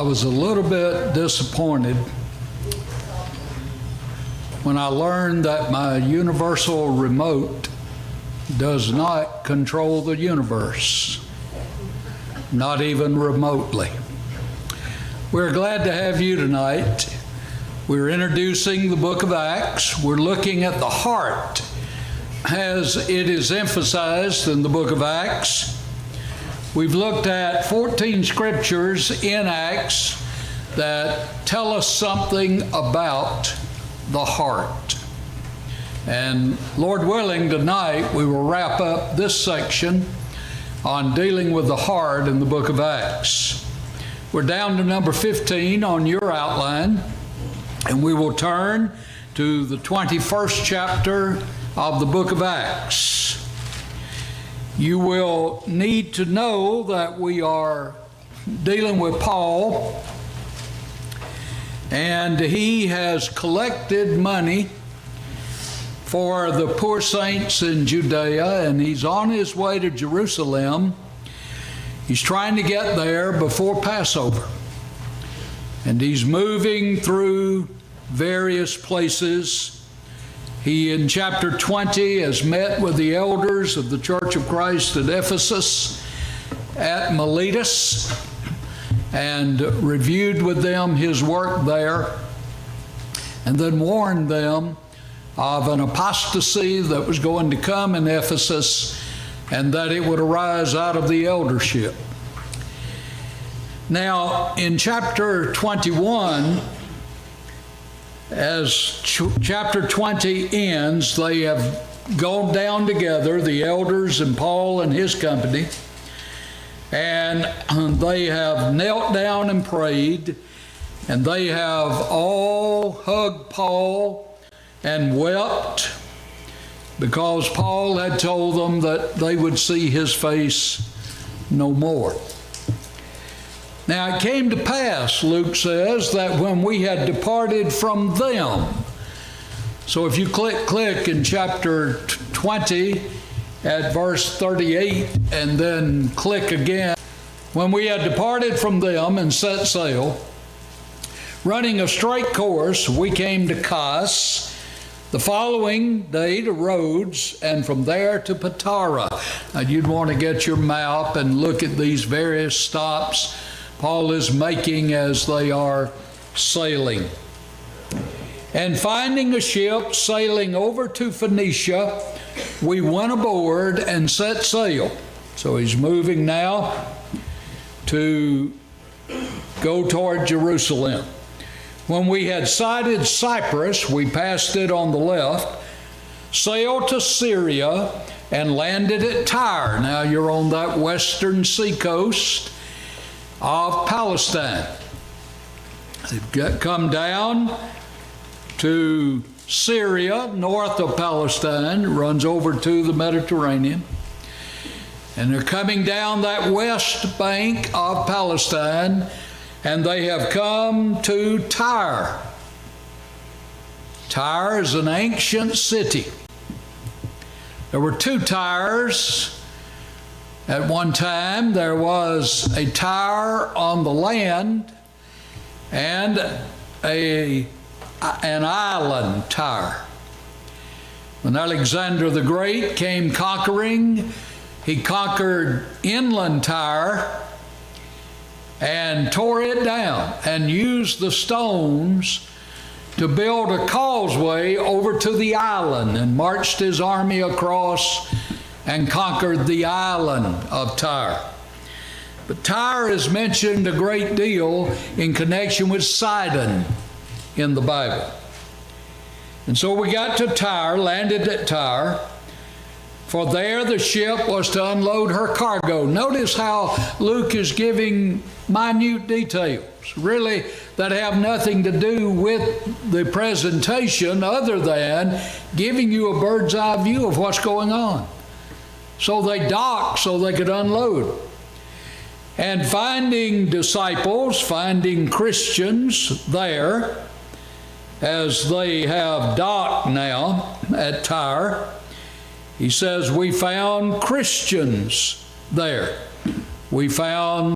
I was a little bit disappointed when I learned that my universal remote does not control the universe, not even remotely. We're glad to have you tonight. We're introducing the book of Acts. We're looking at the heart as it is emphasized in the book of Acts. We've looked at 14 scriptures in Acts that tell us something about the heart. And Lord willing, tonight we will wrap up this section on dealing with the heart in the book of Acts. We're down to number 15 on your outline, and we will turn to the 21st chapter of the book of Acts. You will need to know that we are dealing with Paul, and he has collected money for the poor saints in Judea, and he's on his way to Jerusalem. He's trying to get there before Passover, and he's moving through various places. He, in chapter 20, has met with the elders of the Church of Christ at Ephesus, at Miletus, and reviewed with them his work there, and then warned them of an apostasy that was going to come in Ephesus, and that it would arise out of the eldership. Now, in chapter 21, as chapter 20 ends, they have gone down together, the elders and Paul and his company, and they have knelt down and prayed, and they have all hugged Paul and wept because Paul had told them that they would see his face no more. Now it came to pass, Luke says, that when we had departed from them. So if you click in chapter 20 at verse 38 and then click again. When we had departed from them and set sail, running a straight course, we came to Kos. The following day to Rhodes, and from there to Patara. Now you'd want to get your map and look at these various stops Paul is making as they are sailing. And finding a ship sailing over to Phoenicia, we went aboard and set sail. So he's moving now to go toward Jerusalem. When we had sighted Cyprus, we passed it on the left, sailed to Syria, and landed at Tyre. Now you're on that western seacoast of Palestine. They've come down to Syria, north of Palestine, runs over to the Mediterranean. And they're coming down that west bank of Palestine, and they have come to Tyre. Tyre is an ancient city. There were two Tyres. At one time, there was a Tyre on the land and an island Tyre. When Alexander the Great came conquering, he conquered inland Tyre and tore it down and used the stones to build a causeway over to the island, and marched his army across and conquered the island of Tyre. But Tyre is mentioned a great deal in connection with Sidon in the Bible. And so we got to Tyre, landed at Tyre, for there the ship was to unload her cargo. Notice how Luke is giving minute details, really, that have nothing to do with the presentation other than giving you a bird's eye view of what's going on. So they docked so they could unload. And finding disciples, finding Christians there, as they have docked now at Tyre, he says, we found Christians there. We found